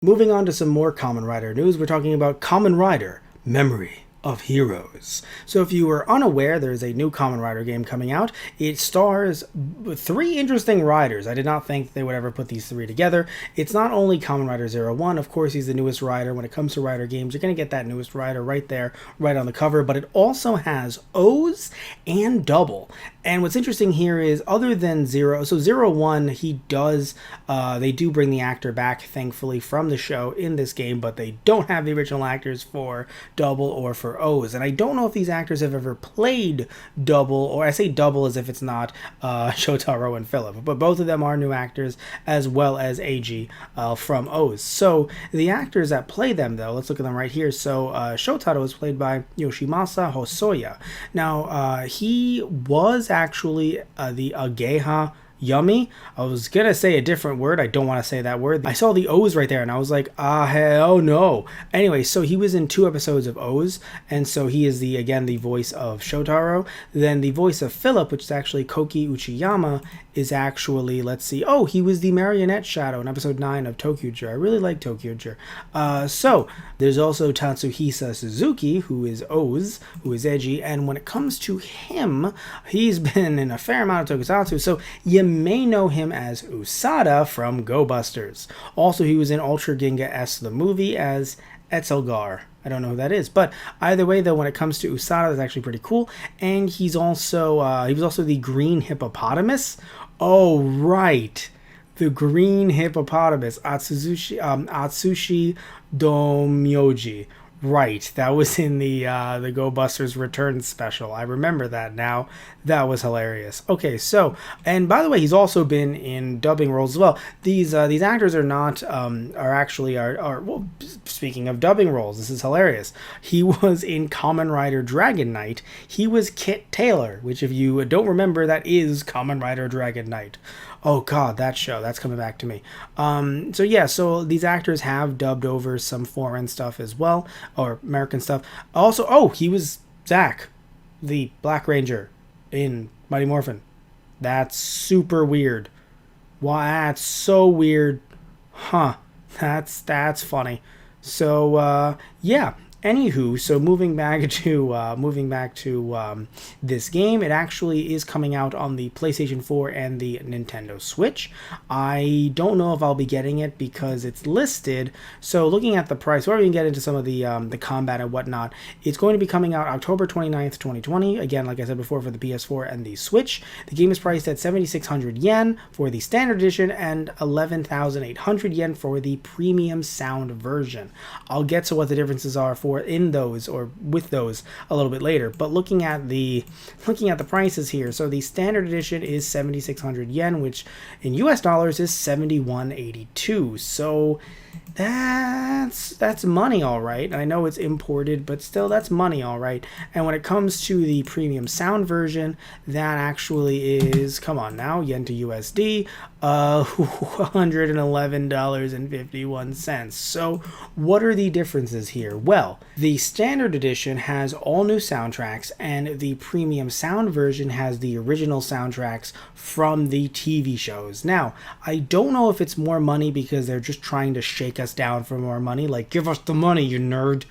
Moving on to some more Kamen Rider news, we're talking about Kamen Rider Memory of Heroes. So if you were unaware, there's a new Kamen Rider game coming out. It stars three interesting riders. I did not think they would ever put these three together. It's not only Kamen Rider 01, of course he's the newest rider. When it comes to rider games, you're going to get that newest rider right there, right on the cover, but it also has O's and Double. And what's interesting here is, other than Zero, so 01, he does, they do bring the actor back, thankfully, from the show in this game, but they don't have the original actors for Double or for O's. And I don't know if these actors have ever played Double, or I say Double as if it's not Shotaro and Philip, but both of them are new actors, as well as Eiji from O's. So the actors that play them, though, let's look at them right here. So Shotaro is played by Yoshimasa Hosoya. Now, he was actually the Ageha Yummy. I was gonna say a different word. I don't want to say that word. I saw the O's right there and I was like, hell no. Anyway, so he was in 2 episodes of O's, and so he is again the voice of Shotaro. Then the voice of Philip, which is actually Koki Uchiyama, is actually, let's see, he was the Marionette Shadow in episode 9 of TokuDragon. I really like TokuDragon. So there's also Tatsuhisa Suzuki, who is O's, who is Eiji, and when it comes to him, he's been in a fair amount of tokusatsu, so you may know him as Usada from Go Busters. Also, he was in Ultra Ginga S the movie as Etzelgar. I don't know who that is, but either way, though, when it comes to Usada, that's actually pretty cool. And he's also he was also the green hippopotamus. Oh, right, the green hippopotamus, Atsushi Domyoji. Right, that was in the Go Busters Return special. I remember that now. That was hilarious. Okay, so, and by the way, he's also been in dubbing roles as well. These actors are not well, speaking of dubbing roles, this is hilarious. He was in Kamen Rider Dragon Knight. He was Kit Taylor, which, if you don't remember, that is Kamen Rider Dragon Knight. Oh god, that show, that's coming back to me. So yeah, so these actors have dubbed over some foreign stuff as well, or American stuff. Also, he was Zack, the Black Ranger in Mighty Morphin. That's super weird. Wow, that's so weird. Huh. That's funny. So yeah. Anywho, so moving back to this game, it actually is coming out on the PlayStation 4 and the Nintendo Switch. I don't know if I'll be getting it because it's listed. So looking at the price, or we can get into some of the combat and whatnot, it's going to be coming out October 29th, 2020. Again, like I said before, for the PS4 and the Switch. The game is priced at 7,600 yen for the standard edition and 11,800 yen for the premium sound version. I'll get to what the differences are in those, or with those, a little bit later. But looking at the prices here, so the standard edition is 7,600 yen, which in US dollars is 71.82. So that's money, all right. I know it's imported, but still, that's money, all right. And when it comes to the premium sound version, that actually is, come on now, yen to USD, $111.51. So what are the differences here? Well, the standard edition has all new soundtracks, and the premium sound version has the original soundtracks from the TV shows. Now, I don't know if it's more money because they're just trying to shake us down for more money, like, give us the money, you nerd,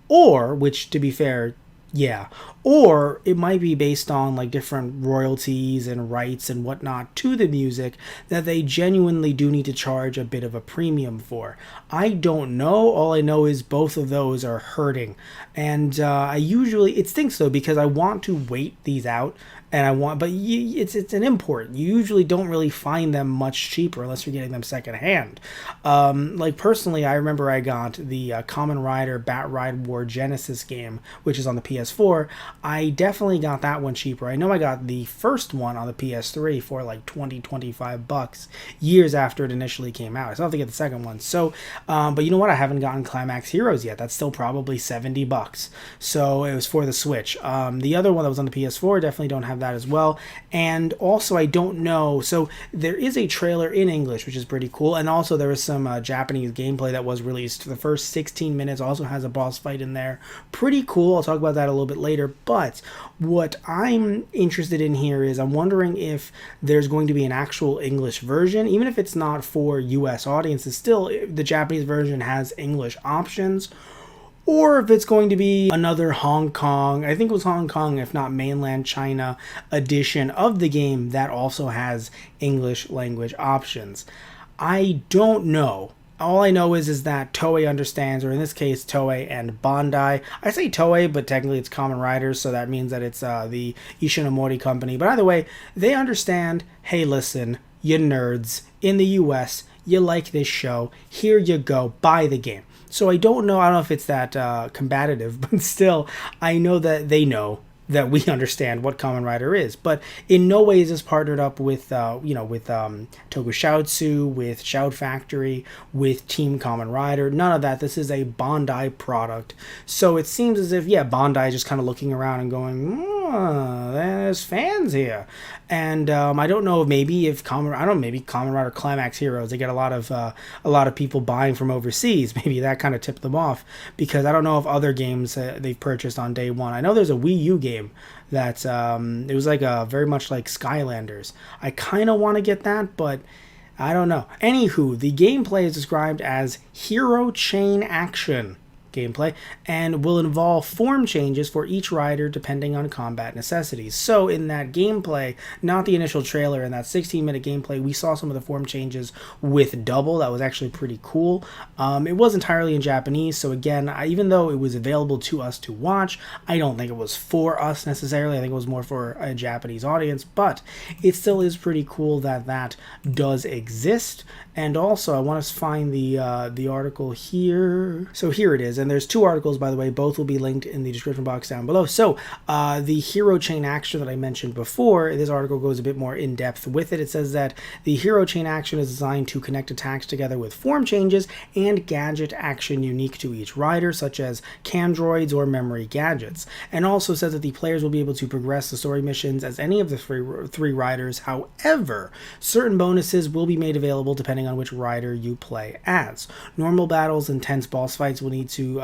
or, which, to be fair, yeah, or it might be based on like different royalties and rights and whatnot to the music that they genuinely do need to charge a bit of a premium for. I don't know. All I know is both of those are hurting, and it stinks though, because I want to wait these out, and it's an import. You usually don't really find them much cheaper unless you're getting them secondhand. Like personally, I remember I got the Kamen Rider Bat Ride War Genesis game, which is on the PS4. I definitely got that one cheaper. I know I got the first one on the PS3 for like $20-25 years after it initially came out. I still have to get the second one. So, but you know what? I haven't gotten Climax Heroes yet. That's still probably $70. So it was for the Switch. The other one that was on the PS4, definitely don't have that as well. And also, I don't know, so there is a trailer in English, which is pretty cool, and also there was some Japanese gameplay that was released. The first 16 minutes also has a boss fight in there. Pretty cool. I'll talk about that a little bit later, but what I'm interested in here is I'm wondering if there's going to be an actual English version, even if it's not for US audiences. Still, the Japanese version has English options, or if it's going to be another Hong Kong, I think it was Hong Kong, if not mainland China edition of the game that also has English language options. I don't know. All I know is that Toei understands, or in this case, Toei and Bandai. I say Toei, but technically it's Kamen Riders, so that means that it's the Ishinomori company. But either way, they understand, hey, listen, you nerds, in the US, you like this show, here you go, buy the game. So I don't know if it's that combative, but still, I know that they know that we understand what Kamen Rider is, but in no way is this partnered up with tokusatsu, with Shout Factory, with Team Kamen Rider. None of that. This is a Bandai product, so it seems as if Bandai is just kind of looking around and going, there's fans here, and I don't know, maybe Kamen Rider Climax Heroes, they get a lot of people buying from overseas. Maybe that kind of tipped them off, because I don't know if other games they've purchased on day one. I know there's a Wii U game that it was like very much like Skylanders. I kind of want to get that, but I don't know. Anywho, the gameplay is described as hero chain action gameplay and will involve form changes for each rider depending on combat necessities. So in that gameplay, not the initial trailer, in that 16-minute gameplay, we saw some of the form changes with Double. That was actually pretty cool. It was entirely in Japanese, so again, even though it was available to us to watch, I don't think it was for us necessarily. I think it was more for a Japanese audience, but it still is pretty cool that that does exist. And also, I want to find the article here. So here it is, and there's two articles, by the way. Both will be linked in the description box down below. So the hero chain action that I mentioned before, this article goes a bit more in depth with it. It says that the hero chain action is designed to connect attacks together with form changes and gadget action unique to each rider, such as Candroids or memory gadgets. And also says that the players will be able to progress the story missions as any of the three riders. However, certain bonuses will be made available depending on which rider you play as. Normal battles and tense boss fights will need to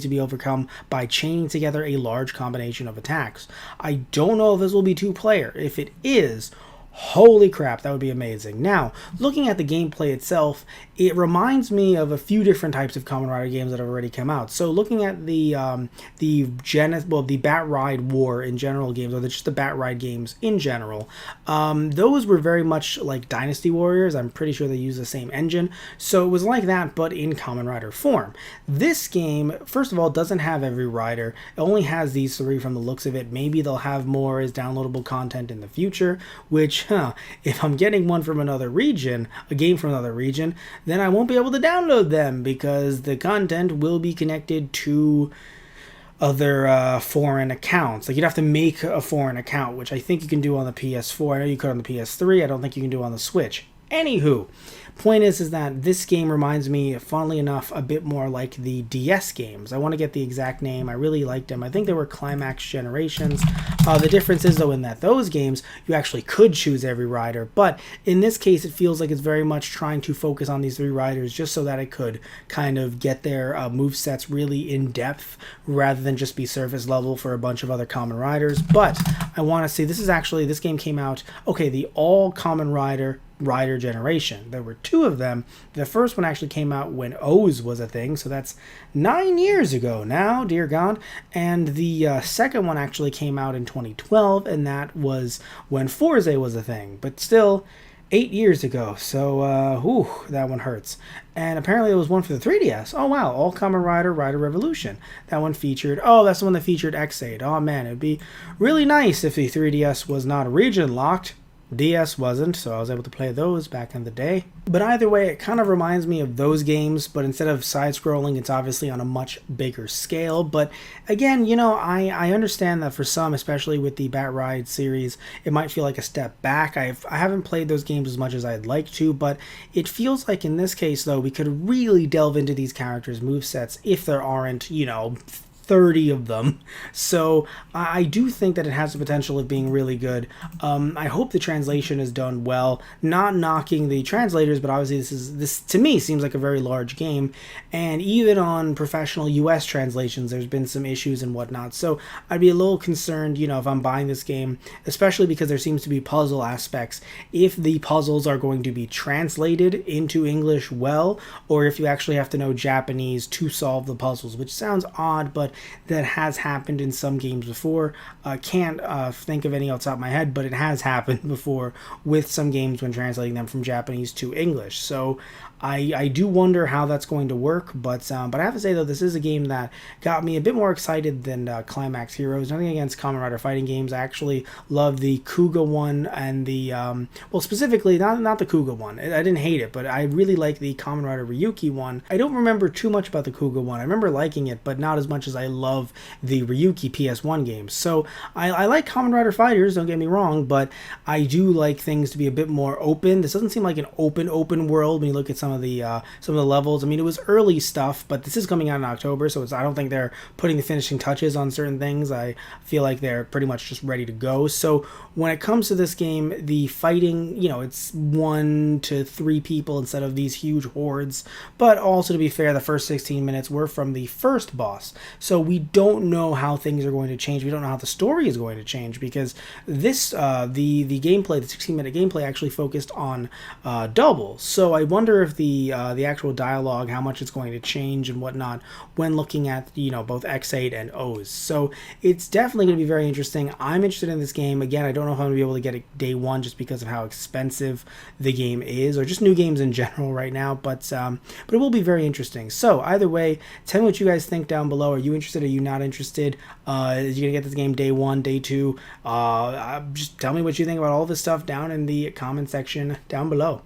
be overcome by chaining together a large combination of attacks. I don't know if this will be two-player. If it is, holy crap, that would be amazing. Now, looking at the gameplay itself, it reminds me of a few different types of Kamen Rider games that have already come out. So looking at the Bat Ride War in general games, or just the Bat Ride games in general, those were very much like Dynasty Warriors. I'm pretty sure they use the same engine. So it was like that, but in Kamen Rider form. This game, first of all, doesn't have every rider. It only has these three from the looks of it. Maybe they'll have more as downloadable content in the future, which, if I'm getting one from another region, a game from another region, then I won't be able to download them because the content will be connected to other foreign accounts. Like, you'd have to make a foreign account, which I think you can do on the PS4. I know you could on the PS3. I don't think you can do on the Switch. Anywho, point is that this game reminds me, funnily enough, a bit more like the DS games. I want to get the exact name. I really liked them. I think they were Climax Generations. The difference is, though, in that those games, you actually could choose every rider, but in this case, it feels like it's very much trying to focus on these three riders just so that it could kind of get their movesets really in depth rather than just be surface level for a bunch of other Kamen Riders. But I want to say, this game came out, okay, the all Kamen Rider generation. There were two of them. The first one actually came out when O's was a thing, so that's 9 years ago now, dear God. And the second one actually came out in 2012, and that was when Forza was a thing. But still, 8 years ago, so that one hurts. And apparently it was one for the 3DS. Oh wow, All Kamen Rider Rider Revolution. That one featured, that's the one that featured X8. Oh man, it'd be really nice if the 3DS was not region locked. DS wasn't, so I was able to play those back in the day. But either way, it kind of reminds me of those games, but instead of side-scrolling, it's obviously on a much bigger scale. But again, I understand that for some, especially with the Bat Ride series, it might feel like a step back. I haven't played those games as much as I'd like to, but it feels like in this case, though, we could really delve into these characters' movesets if there aren't, 30 of them. So I do think that it has the potential of being really good. I hope the translation is done well. Not knocking the translators, but obviously this to me seems like a very large game. And even on professional US translations, there's been some issues and whatnot. So I'd be a little concerned, if I'm buying this game, especially because there seems to be puzzle aspects, if the puzzles are going to be translated into English well, or if you actually have to know Japanese to solve the puzzles, which sounds odd, but that has happened in some games before. Can't think of any off the top of my head, but it has happened before with some games when translating them from Japanese to English. So I do wonder how that's going to work, but I have to say, though, this is a game that got me a bit more excited than Climax Heroes. Nothing against Kamen Rider fighting games. I actually love the Kuga one and the, specifically, not the Kuga one. I didn't hate it, but I really like the Kamen Rider Ryuki one. I don't remember too much about the Kuga one. I remember liking it, but not as much as I love the Ryuki PS1 games. So I like Kamen Rider fighters, don't get me wrong, but I do like things to be a bit more open. This doesn't seem like an open world when you look at some of the levels. I mean, it was early stuff, but this is coming out in October, so I don't think they're putting the finishing touches on certain things. I feel like they're pretty much just ready to go. So when it comes to this game, the fighting, it's 1 to 3 people instead of these huge hordes. But also, to be fair, the first 16 minutes were from the first boss, so we don't know how things are going to change. We don't know how the story is going to change, because this the gameplay, the 16-minute gameplay, actually focused on doubles. So I wonder if the actual dialogue, how much it's going to change and whatnot when looking at both X8 and O's. So it's definitely going to be very interesting. I'm interested in this game. Again, I don't know if I'm going to be able to get it day one just because of how expensive the game is, or just new games in general right now. But it will be very interesting. So either way, tell me what you guys think down below. Are you interested? Are you not interested? Are you gonna get this game day one, day two? Just tell me what you think about all this stuff down in the comment section down below.